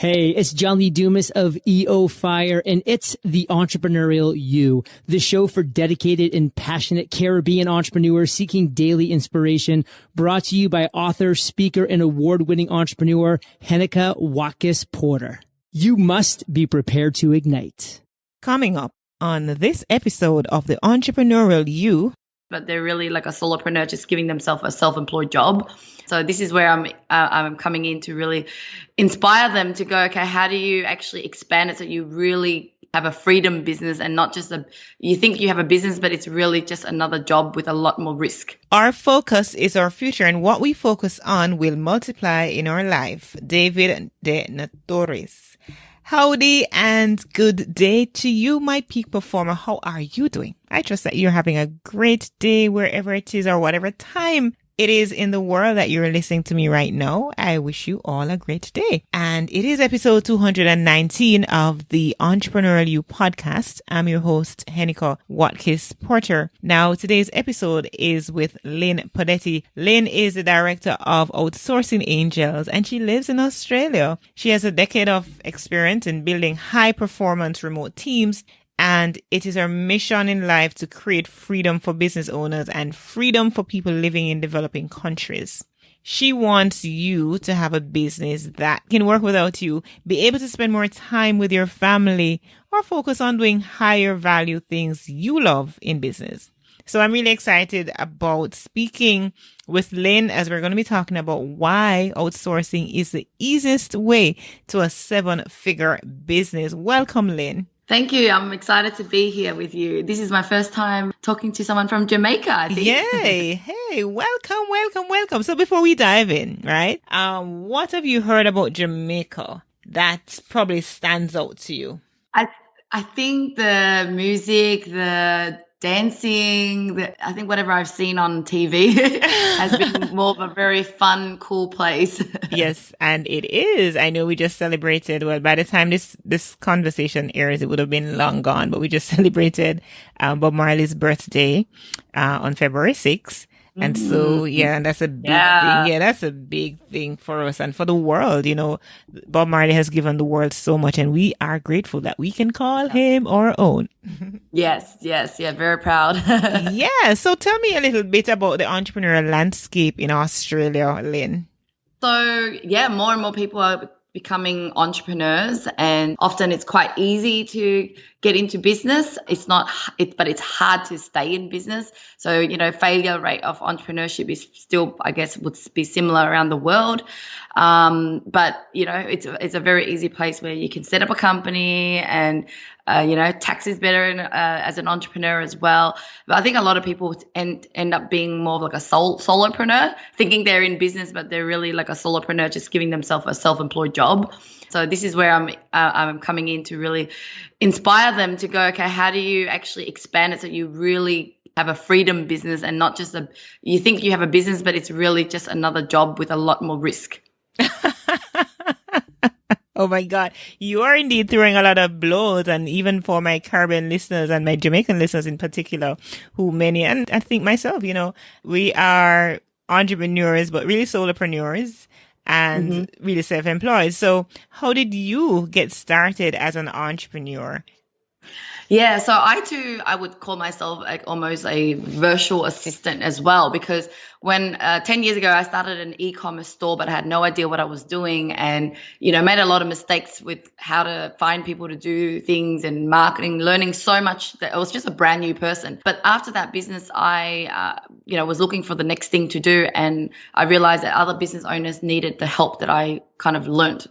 Hey, it's John Lee Dumas of EO Fire, and it's the Entrepreneurial You, the show for dedicated and passionate Caribbean entrepreneurs seeking daily inspiration, brought to you by author, speaker, and award-winning entrepreneur Heneka Watkis-Porter. You must be prepared to ignite. Coming up on this episode of the Entrepreneurial You. But they're really like a solopreneur just giving themselves a self-employed job. So this is where I'm coming in to really inspire them to go, okay, how do you actually expand it so you really have a freedom business and not just you think you have a business, but it's really just another job with a lot more risk. Our focus is our future, and what we focus on will multiply in our life. David De Natoris. Howdy and good day to you, my peak performer. How are you doing? I trust that you're having a great day wherever it is or whatever time it is in the world that you're listening to me right now. I wish you all a great day. And it is episode 219 of the Entrepreneurial You podcast. I'm your host, Heneka Watkis-Porter. Now, today's episode is with Linh Podetti. Linh is the director of Outsourcing Angels, and she lives in Australia. She has a decade of experience in building high-performance remote teams, and it is her mission in life to create freedom for business owners and freedom for people living in developing countries. She wants you to have a business that can work without you, be able to spend more time with your family, or focus on doing higher value things you love in business. So I'm really excited about speaking with Linh, as we're going to be talking about why outsourcing is the easiest way to a 7-figure business. Welcome, Linh. Thank you. I'm excited to be here with you. This is my first time talking to someone from Jamaica, I think. Yay. Hey, welcome. So before we dive in, right, what have you heard about Jamaica that probably stands out to you? I think the music, the dancing, I think whatever I've seen on TV has been more of a very fun, cool place. Yes, and it is. I know we just celebrated, well, by the time this conversation airs, it would have been long gone, but we just celebrated Bob Marley's birthday on February 6th. And so, yeah, that's a big thing. Yeah, that's a big thing for us and for the world. You know, Bob Marley has given the world so much, and we are grateful that we can call him our own. Yes. Yeah, very proud. Yeah. So tell me a little bit about the entrepreneurial landscape in Australia, Linh. So, yeah, more and more people are becoming entrepreneurs, and often it's quite easy to get into business. But it's hard to stay in business. So, you know, failure rate of entrepreneurship is still, I guess, would be similar around the world. But, you know, it's a very easy place where you can set up a company and, you know, tax is better as an entrepreneur as well. But I think a lot of people end up being more of like a solopreneur, thinking they're in business, but they're really like a solopreneur just giving themselves a self-employed job. So this is where I'm coming in to really inspire them to go, okay, how do you actually expand it so you really have a freedom business and not just you think you have a business, but it's really just another job with a lot more risk. Oh my God. You are indeed throwing a lot of blows, and even for my Caribbean listeners and my Jamaican listeners in particular, who many, and I think myself, you know, we are entrepreneurs, but really solopreneurs and really self-employed. So how did you get started as an entrepreneur? Yeah, so I would call myself like almost a virtual assistant as well, because when 10 years ago I started an e-commerce store, but I had no idea what I was doing, and, you know, made a lot of mistakes with how to find people to do things and marketing, learning so much that I was just a brand new person. But after that business, I, you know, was looking for the next thing to do, and I realized that other business owners needed the help that I kind of learned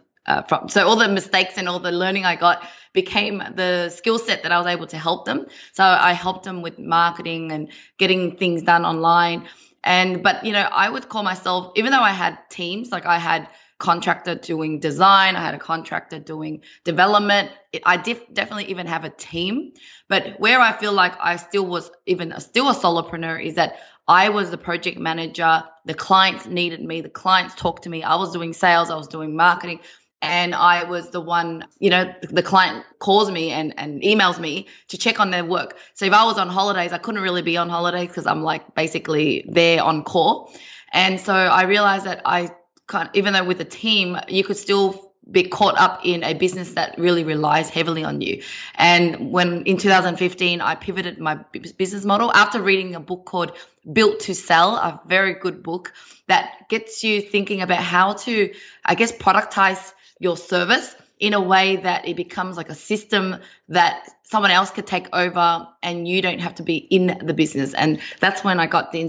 from. So all the mistakes and all the learning I got became the skill set that I was able to help them. So I helped them with marketing and getting things done online. But, you know, I would call myself, even though I had teams, like I had contractor doing design, I had a contractor doing development. I definitely even have a team. But where I feel like I still was still a solopreneur is that I was the project manager. The clients needed me. The clients talked to me. I was doing sales. I was doing marketing. And I was the one, you know, the client calls me and emails me to check on their work. So if I was on holidays, I couldn't really be on holidays because I'm like basically there on call. And so I realized that I can't, even though with a team, you could still be caught up in a business that really relies heavily on you. And when in 2015, I pivoted my business model after reading a book called Built to Sell, a very good book that gets you thinking about how to, I guess, productize your service in a way that it becomes like a system that someone else could take over and you don't have to be in the business. And that's when I got the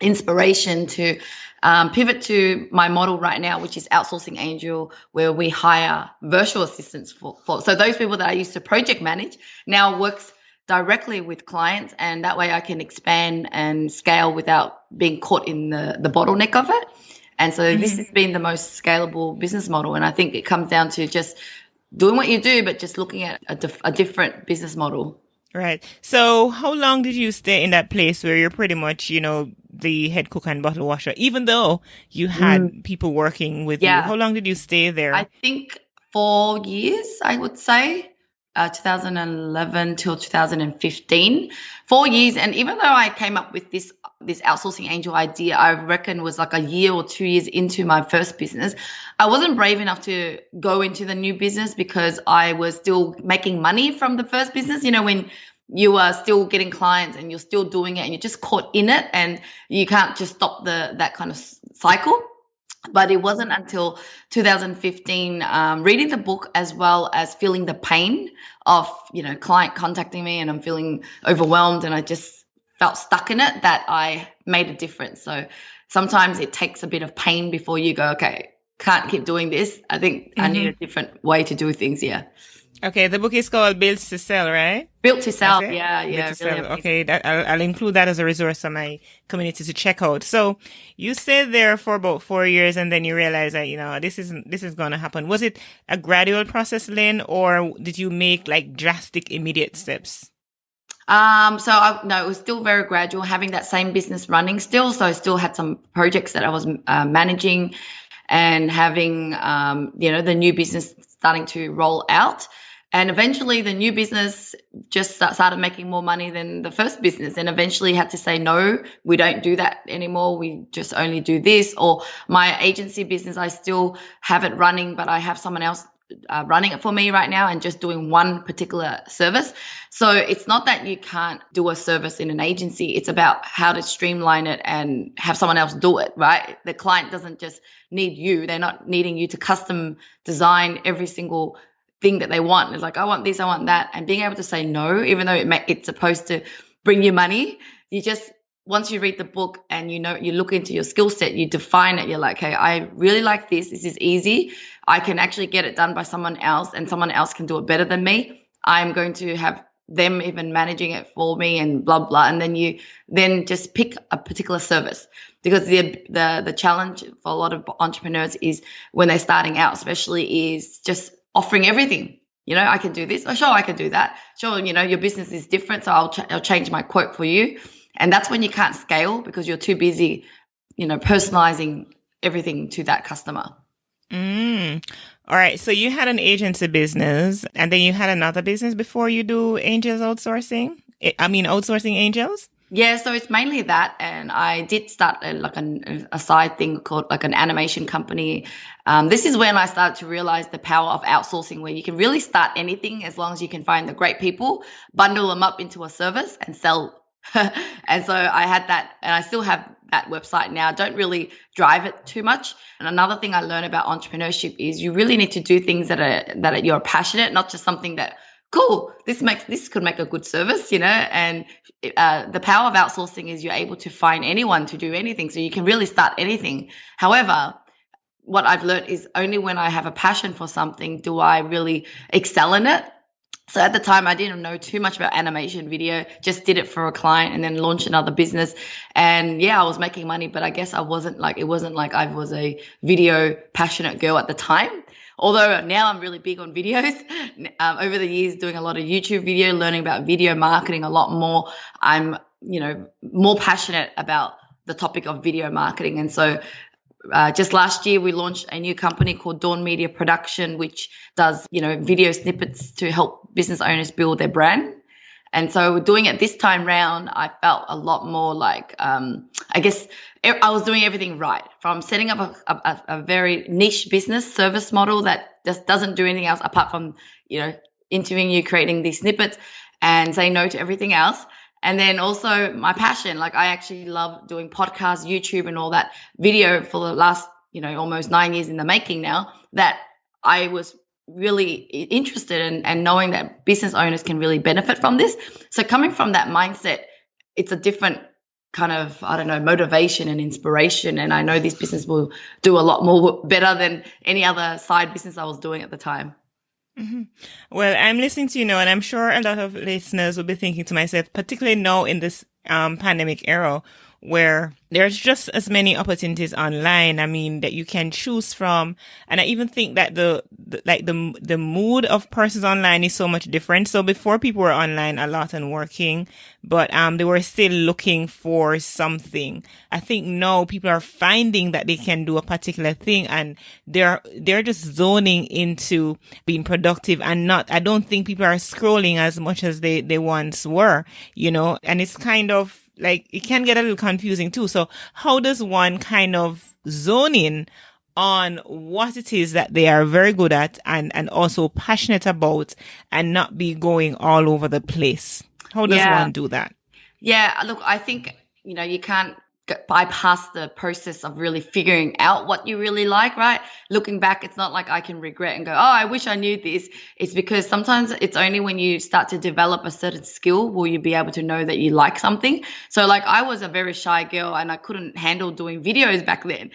inspiration to pivot to my model right now, which is Outsourcing Angel, where we hire virtual assistants for. So those people that I used to project manage now works directly with clients, and that way I can expand and scale without being caught in the bottleneck of it. And so this has been the most scalable business model. And I think it comes down to just doing what you do, but just looking at a different business model. Right. So how long did you stay in that place where you're pretty much, the head cook and bottle washer, even though you had people working with you? How long did you stay there? I think 4 years, I would say, 2011 till 2015, 4 years. And even though I came up with this Outsourcing Angel idea, I reckon was like a year or 2 years into my first business, I wasn't brave enough to go into the new business because I was still making money from the first business. When you are still getting clients and you're still doing it and you're just caught in it and you can't just stop that kind of cycle. But it wasn't until 2015, reading the book as well as feeling the pain of, client contacting me and I'm feeling overwhelmed and I just felt stuck in it, that I made a difference. So sometimes it takes a bit of pain before you go, okay, can't keep doing this. I think I need a different way to do things. Yeah. Okay, the book is called Built to Sell, right? Built to Sell, yeah. Really sell. Okay, I'll include that as a resource for my community to check out. So you stayed there for about 4 years, and then you realized that this is going to happen. Was it a gradual process, Lynn, or did you make like drastic, immediate steps? No, it was still very gradual. Having that same business running still, so I still had some projects that I was managing, and having the new business starting to roll out. And eventually the new business just started making more money than the first business, and eventually had to say, no, we don't do that anymore. We just only do this. Or my agency business, I still have it running, but I have someone else running it for me right now and just doing one particular service. So it's not that you can't do a service in an agency. It's about how to streamline it and have someone else do it, right? The client doesn't just need you. They're not needing you to custom design every single thing that they want. It's like, I want this, I want that. And being able to say no, even though it's supposed to bring you money, once you read the book and you look into your skill set, you define it. You're like, hey, I really like this. This is easy. I can actually get it done by someone else, and someone else can do it better than me. I'm going to have them even managing it for me and blah, blah. And then you just pick a particular service, because the challenge for a lot of entrepreneurs is when they're starting out, especially, is just offering everything. I can do this. Oh, sure, I can do that. Sure, your business is different, so I'll change my quote for you. And that's when you can't scale, because you're too busy, personalizing everything to that customer. All right. So you had an agency business, and then you had another business before you do outsourcing angels? Yeah, so it's mainly that, and I did start a side thing called like an animation company. This is when I started to realize the power of outsourcing, where you can really start anything as long as you can find the great people, bundle them up into a service, and sell. And so I had that, and I still have that website now. Don't really drive it too much. And another thing I learned about entrepreneurship is you really need to do things that you're passionate, not just something that, cool, this could make a good service, and the power of outsourcing is you're able to find anyone to do anything. So you can really start anything. However, what I've learned is only when I have a passion for something do I really excel in it. So at the time, I didn't know too much about animation video, just did it for a client and then launched another business. And yeah, I was making money, but I guess it wasn't like I was a video passionate girl at the time. Although now I'm really big on videos. Over the years, doing a lot of YouTube video, learning about video marketing a lot more. I'm, more passionate about the topic of video marketing. And so just last year, we launched a new company called Dawn Media Production, which does, video snippets to help business owners build their brand. And so doing it this time round, I felt a lot more like, I guess I was doing everything right, from setting up a very niche business service model that just doesn't do anything else apart from, interviewing you, creating these snippets and saying no to everything else. And then also my passion, like I actually love doing podcasts, YouTube and all that video for the last, almost 9 years in the making now, that I was really interested in, and knowing that business owners can really benefit from this. So coming from that mindset, it's a different kind of, motivation and inspiration. And I know this business will do a lot more better than any other side business I was doing at the time. Mm-hmm. Well, I'm listening to you now, and I'm sure a lot of listeners will be thinking to myself, particularly now in this pandemic era, where there's just as many opportunities online, I mean, that you can choose from. And I even think that the mood of persons online is so much different. So before, people were online a lot and working, but they were still looking for something. I think now people are finding that they can do a particular thing, and they're just zoning into being productive, and I don't think people are scrolling as much as they once were, and it's kind of like, it can get a little confusing too. So how does one kind of zone in on what it is that they are very good at and also passionate about, and not be going all over the place? How does one do that? Yeah, look, I think, you can't bypass the process of really figuring out what you really like, right? Looking back, it's not like I can regret and go, oh, I wish I knew this. It's because sometimes it's only when you start to develop a certain skill will you be able to know that you like something. So like, I was a very shy girl and I couldn't handle doing videos back then.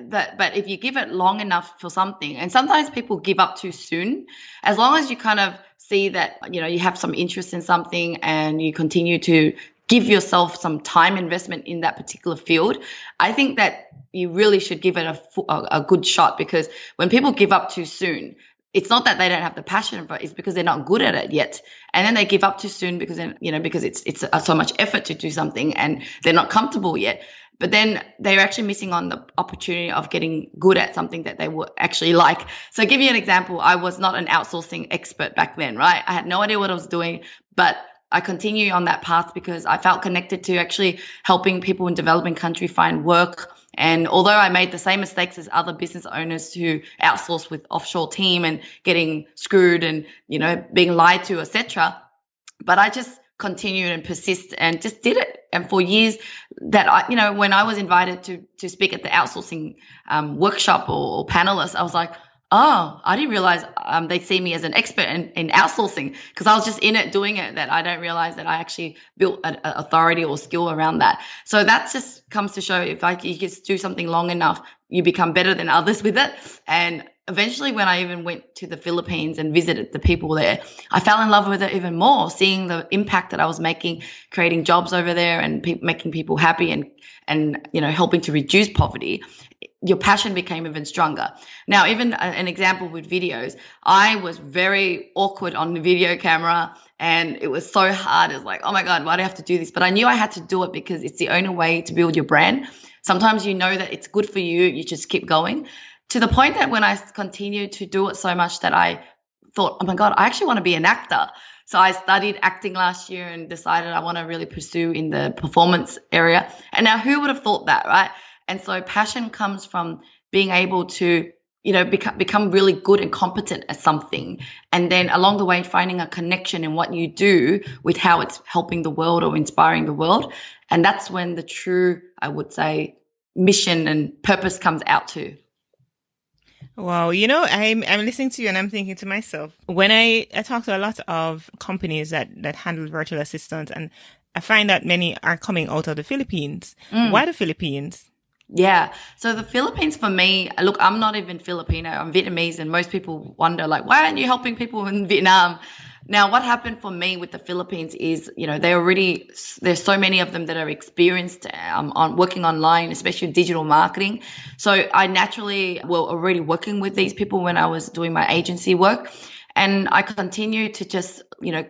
But if you give it long enough for something, and sometimes people give up too soon, as long as you kind of see that, you have some interest in something and you continue to give yourself some time investment in that particular field, I think that you really should give it a good shot. Because when people give up too soon, it's not that they don't have the passion, but it's because they're not good at it yet. And then they give up too soon because it's so much effort to do something and they're not comfortable yet. But then they're actually missing on the opportunity of getting good at something that they would actually like. So I'll give you an example. I was not an outsourcing expert back then, right? I had no idea what I was doing, but I continue on that path because I felt connected to actually helping people in developing country find work. And although I made the same mistakes as other business owners who outsource with offshore team and getting screwed and, being lied to, etc., but I just continued and persist and just did it. And for years that when I was invited to speak at the outsourcing workshop or panelist, I was like, oh, I didn't realize they see me as an expert in outsourcing, because I was just in it doing it, that I don't realize that I actually built an authority or skill around that. So that just comes to show, if you just do something long enough, you become better than others with it. And eventually, when I even went to the Philippines and visited the people there, I fell in love with it even more, seeing the impact that I was making, creating jobs over there and making people happy and helping to reduce poverty. Your passion became even stronger. Now, even an example with videos, I was very awkward on the video camera and it was so hard. It's like, oh my God, why do I have to do this? But I knew I had to do it because it's the only way to build your brand. Sometimes you know that it's good for you, you just keep going. To the point that when I continued to do it so much that I thought, oh my God, I actually want to be an actor. So I studied acting last year and decided I want to really pursue in the performance area. And now who would have thought that, right? And so passion comes from being able to, become really good and competent at something. And then along the way, finding a connection in what you do with how it's helping the world or inspiring the world. And that's when the true, I would say, mission and purpose comes out too. Wow, I'm listening to you and I'm thinking to myself, when I talk to a lot of companies that handle virtual assistants, and I find that many are coming out of the Philippines. Why the Philippines? Yeah. So the Philippines for me, look, I'm not even Filipino, I'm Vietnamese, and most people wonder, like, why aren't you helping people in Vietnam? Now, what happened for me with the Philippines is, there's so many of them that are experienced on working online, especially digital marketing. So I naturally were already working with these people when I was doing my agency work. And I continue to just,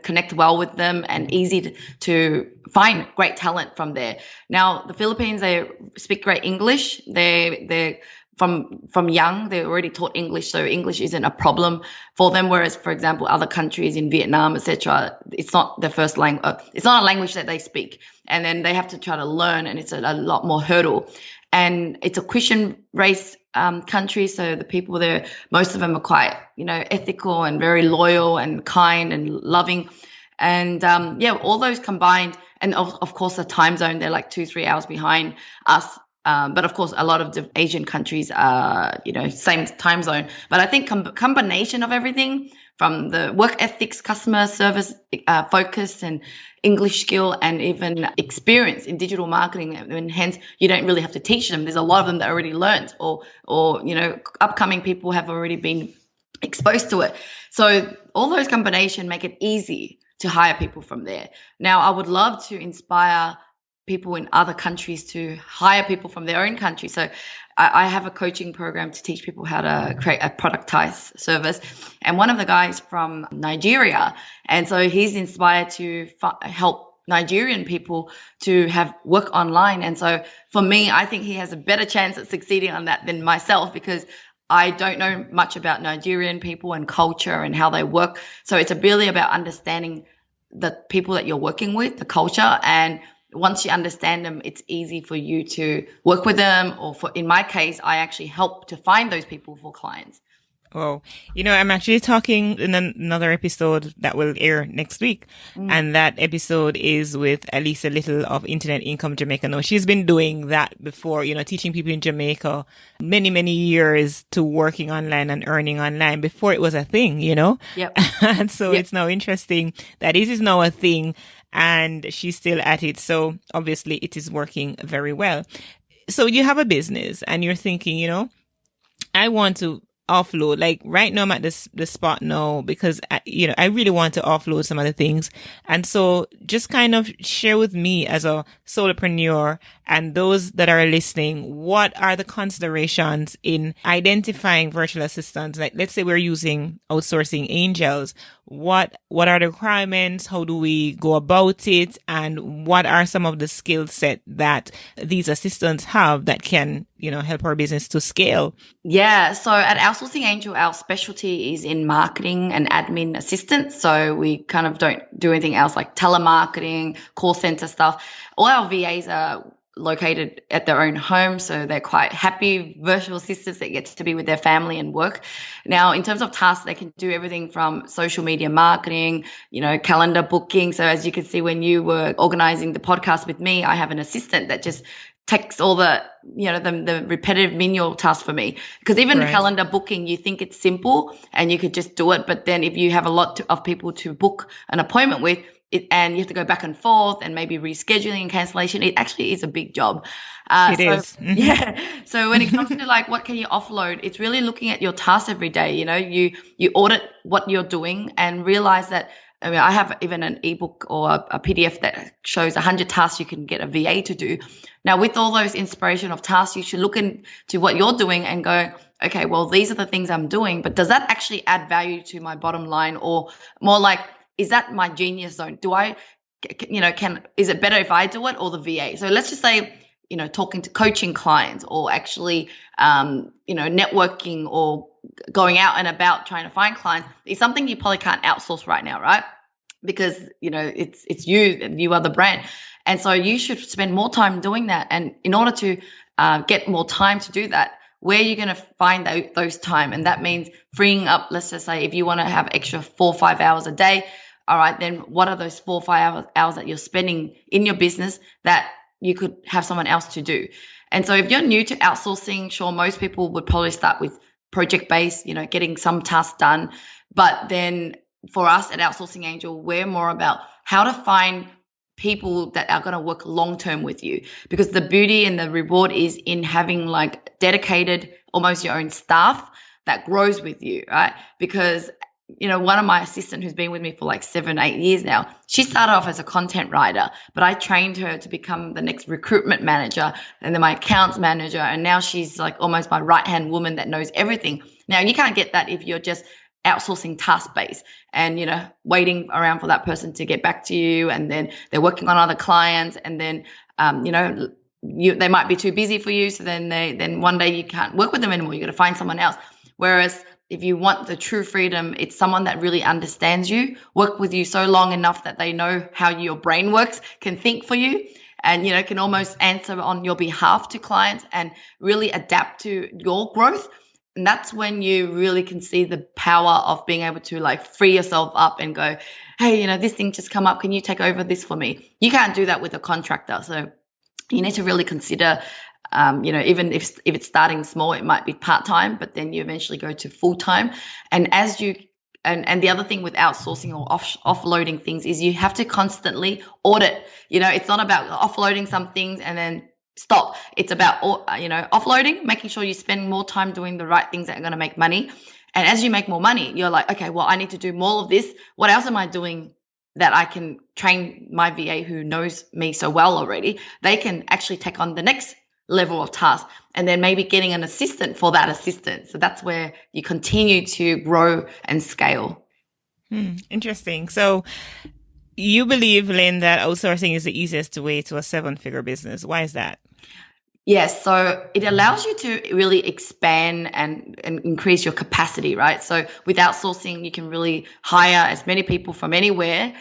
connect well with them and easy to find great talent from there. Now, the Philippines, they speak great English. They're from young, they're already taught English, so English isn't a problem for them. Whereas, for example, other countries in Vietnam, etc., it's not their first language. It's not a language that they speak, and then they have to try to learn, and it's a lot more hurdle. And it's a Christian race country, so the people there, most of them are quite, ethical and very loyal and kind and loving, and all those combined, and of course the time zone, they're like 2-3 hours behind us. But of course, a lot of the Asian countries are, same time zone. But I think combination of everything from the work ethics, customer service focus, and English skill, and even experience in digital marketing, and hence you don't really have to teach them. There's a lot of them that already learned, or upcoming people have already been exposed to it. So all those combination make it easy to hire people from there. Now, I would love to inspire people in other countries to hire people from their own country. So I have a coaching program to teach people how to create a productized service. And one of the guys from Nigeria, and so he's inspired to help Nigerian people to have work online. And so for me, I think he has a better chance at succeeding on that than myself, because I don't know much about Nigerian people and culture and how they work. So it's really about understanding the people that you're working with, the culture, and once you understand them, it's easy for you to work with them. Or in my case, I actually help to find those people for clients. Oh, I'm actually talking in another episode that will air next week. And that episode is with Elisa Little of Internet Income Jamaica. Now, she's been doing that before, teaching people in Jamaica many, many years to working online and earning online before it was a thing, Yep. And so It's now interesting that it is now a thing, and she's still at it. So obviously it is working very well. So you have a business and you're thinking, I want to offload. Like right now I'm at the spot now because I really want to offload some other things. And so just kind of share with me as a solopreneur and those that are listening, what are the considerations in identifying virtual assistants? Like let's say we're using outsourcing angels. What are the requirements? How do we go about it? And what are some of the skill set that these assistants have that can, help our business to scale? Yeah. So at Outsourcing Angel, our specialty is in marketing and admin assistance. So we kind of don't do anything else like telemarketing, call center stuff. All our VAs are located at their own home, so they're quite happy virtual assistants that get to be with their family and work. Now, in terms of tasks, they can do everything from social media marketing, calendar booking. So as you can see, when you were organizing the podcast with me, I have an assistant that just takes all the the repetitive manual tasks for me, because even calendar booking, you think it's simple and you could just do it, but then if you have a lot of people to book an appointment with, and you have to go back and forth and maybe rescheduling and cancellation, it actually is a big job. It is. Mm-hmm. Yeah. So when it comes to like what can you offload, it's really looking at your tasks every day. You audit what you're doing and realize that. I have even an ebook or a PDF that shows 100 tasks you can get a VA to do. Now, with all those inspiration of tasks, you should look into what you're doing and go, okay, well, these are the things I'm doing, but does that actually add value to my bottom line? Or more like, is that my genius zone? Is it better if I do it or the VA? So let's just say, talking to coaching clients or actually, networking or going out and about trying to find clients is something you probably can't outsource right now, right? Because, it's you are the brand. And so you should spend more time doing that. And in order to get more time to do that, where are you going to find those time? And that means freeing up, let's just say if you want to have extra 4 or 5 hours a day, all right, then what are those 4 or 5 hours that you're spending in your business that you could have someone else to do? And so if you're new to outsourcing, sure, most people would probably start with project-based, getting some tasks done. But then for us at Outsourcing Angel, we're more about how to find people that are going to work long-term with you, because the beauty and the reward is in having like dedicated, almost your own staff that grows with you, right? Because one of my assistants who's been with me for like 7-8 years now, she started off as a content writer, but I trained her to become the next recruitment manager and then my accounts manager. And now she's like almost my right-hand woman that knows everything. Now, you can't get that if you're just outsourcing task-based and, waiting around for that person to get back to you. And then they're working on other clients. And then, they might be too busy for you. So then one day you can't work with them anymore. You got to find someone else. Whereas if you want the true freedom, it's someone that really understands you, work with you so long enough that they know how your brain works, can think for you, and, can almost answer on your behalf to clients and really adapt to your growth. And that's when you really can see the power of being able to like free yourself up and go, hey, this thing just come up. Can you take over this for me? You can't do that with a contractor. So you need to really consider, even if it's starting small, it might be part-time, but then you eventually go to full-time. And as you and the other thing with outsourcing or offloading things is you have to constantly audit. It's not about offloading some things and then stop. It's about, offloading, making sure you spend more time doing the right things that are going to make money. And as you make more money, you're like, okay, well, I need to do more of this. What else am I doing that I can train my VA who knows me so well already? They can actually take on the next level of task and then maybe getting an assistant for that assistant. So that's where you continue to grow and scale. Interesting. So you believe, Lynn, that outsourcing is the easiest way to a 7-figure business. Why is that? Yes. So it allows you to really expand and increase your capacity, right? So with outsourcing, you can really hire as many people from anywhere.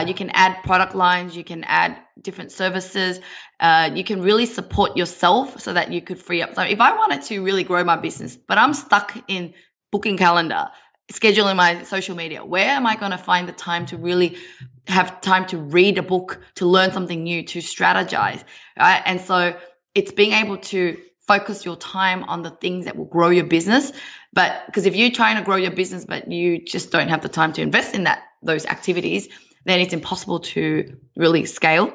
You can add product lines. You can add different services. You can really support yourself so that you could free up. So if I wanted to really grow my business, but I'm stuck in booking calendar, scheduling my social media, where am I going to find the time to really have time to read a book, to learn something new, to strategize, right? And so it's being able to focus your time on the things that will grow your business. But because if you're trying to grow your business, but you just don't have the time to invest in those activities, then it's impossible to really scale.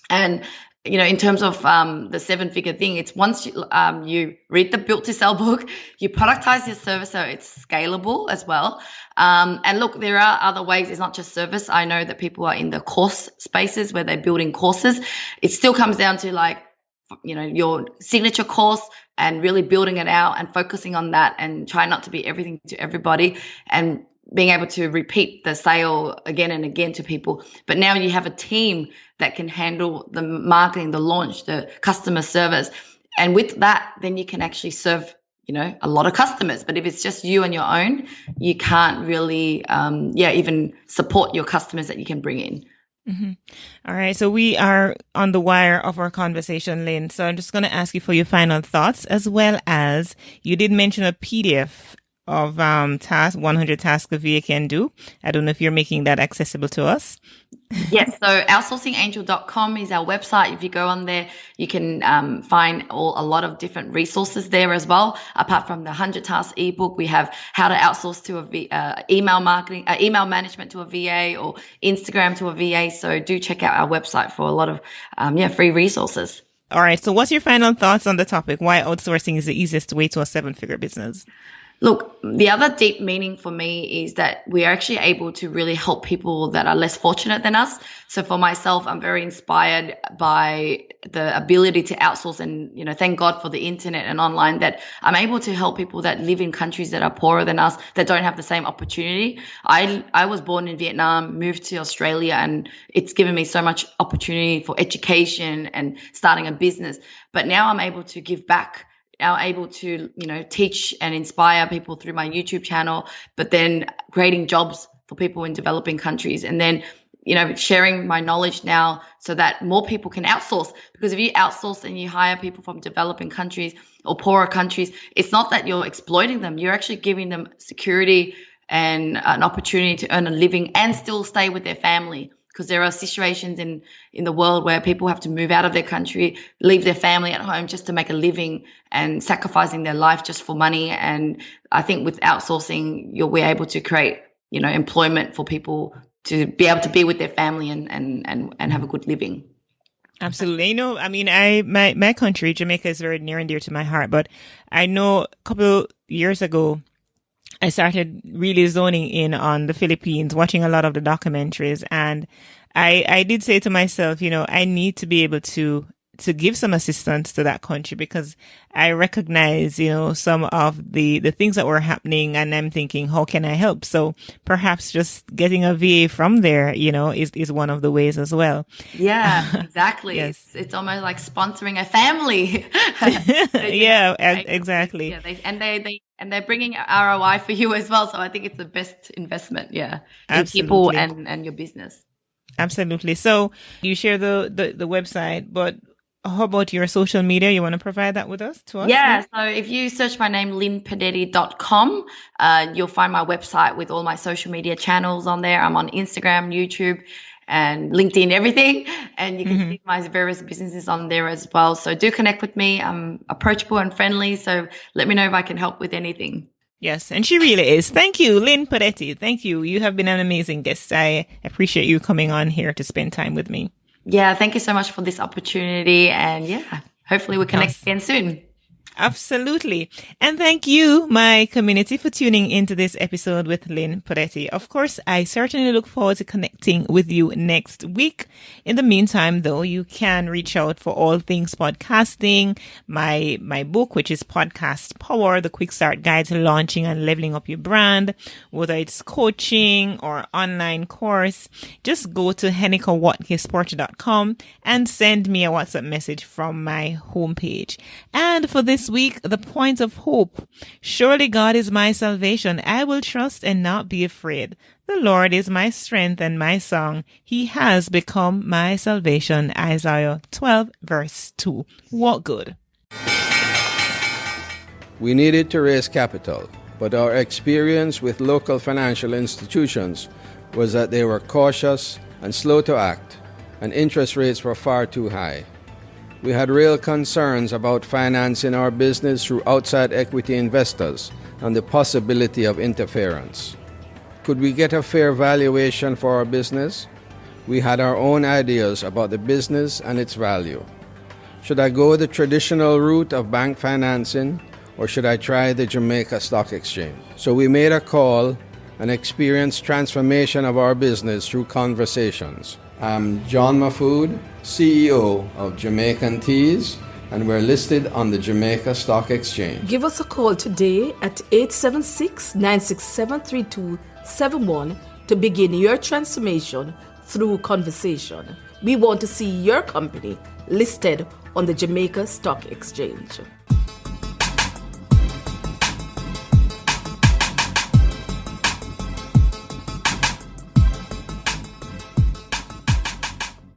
And, in terms of the 7-figure thing, it's once you read the Built to Sell book, you productize your service so it's scalable as well. And look, there are other ways. It's not just service. I know that people are in the course spaces where they're building courses. It still comes down to like, your signature course and really building it out and focusing on that and try not to be everything to everybody and being able to repeat the sale again and again to people. But now you have a team that can handle the marketing, the launch, the customer service. And with that, then you can actually serve, a lot of customers. But if it's just you on your own, you can't really, even support your customers that you can bring in. Mm-hmm. All right. So we are on the wire of our conversation, Lynn. So I'm just going to ask you for your final thoughts, as well as you did mention a PDF of 100 tasks a VA can do. I don't know if you're making that accessible to us. Yes. So outsourcingangel.com is our website. If you go on there, you can find a lot of different resources there as well. Apart from the 100 tasks ebook, we have how to outsource to email management to a VA or Instagram to a VA. So do check out our website for a lot of free resources. All right. So what's your final thoughts on the topic? Why outsourcing is the easiest way to a 7-figure business? Look, the other deep meaning for me is that we are actually able to really help people that are less fortunate than us. So for myself, I'm very inspired by the ability to outsource and, thank God for the internet and online that I'm able to help people that live in countries that are poorer than us, that don't have the same opportunity. I was born in Vietnam, moved to Australia, and it's given me so much opportunity for education and starting a business. But now I'm able to give back. Now able to, teach and inspire people through my YouTube channel, but then creating jobs for people in developing countries and then, sharing my knowledge now so that more people can outsource. Because if you outsource and you hire people from developing countries or poorer countries, it's not that you're exploiting them. You're actually giving them security and an opportunity to earn a living and still stay with their family. Because there are situations in the world where people have to move out of their country, leave their family at home just to make a living and sacrificing their life just for money. And I think with outsourcing, we're able to create, employment for people to be able to be with their family and have a good living. Absolutely. My country, Jamaica, is very near and dear to my heart. But I know a couple years ago, I started really zoning in on the Philippines, watching a lot of the documentaries. And I did say to myself, I need to be able to to give some assistance to that country, because I recognize, some of the things that were happening, and I'm thinking, how can I help? So perhaps just getting a VA from there, is one of the ways as well. Yeah, exactly. Yes. It's almost like sponsoring a family. Yeah, exactly. Yeah, they're bringing ROI for you as well. So I think it's the best investment. Yeah, in Absolutely. people and your business. Absolutely. So you share the website, but how about your social media? You want to provide that with us? Yeah. So if you search my name, linpodetti.com, you'll find my website with all my social media channels on there. I'm on Instagram, YouTube, and LinkedIn, everything. And you can see my various businesses on there as well. So do connect with me. I'm approachable and friendly. So let me know if I can help with anything. Yes, and she really is. Thank you, Linh Podetti. Thank you. You have been an amazing guest. I appreciate you coming on here to spend time with me. Yeah, thank you so much for this opportunity. And yeah, hopefully we connect again soon. Absolutely. And thank you, my community, for tuning into this episode with Linh Podetti. Of course, I certainly look forward to connecting with you next week. In the meantime, though, you can reach out for all things podcasting, my book, which is Podcast Power, the quick start guide to launching and leveling up your brand, whether it's coaching or online course. Just go to Watkis-Porter.com and send me a WhatsApp message from my homepage. And for this week, the point of hope. Surely God is my salvation. I will trust and not be afraid. The Lord is my strength and my song. He has become my salvation. Isaiah 12 verse 2. What good? We needed to raise capital, but our experience with local financial institutions was that they were cautious and slow to act, and interest rates were far too high. We had real concerns about financing our business through outside equity investors and the possibility of interference. Could we get a fair valuation for our business? We had our own ideas about the business and its value. Should I go the traditional route of bank financing, or should I try the Jamaica Stock Exchange? So we made a call and experienced transformation of our business through conversations. I'm John Mahfood, CEO of Jamaican Teas, and we're listed on the Jamaica Stock Exchange. Give us a call today at 876-967-3271 to begin your transformation through conversation. We want to see your company listed on the Jamaica Stock Exchange.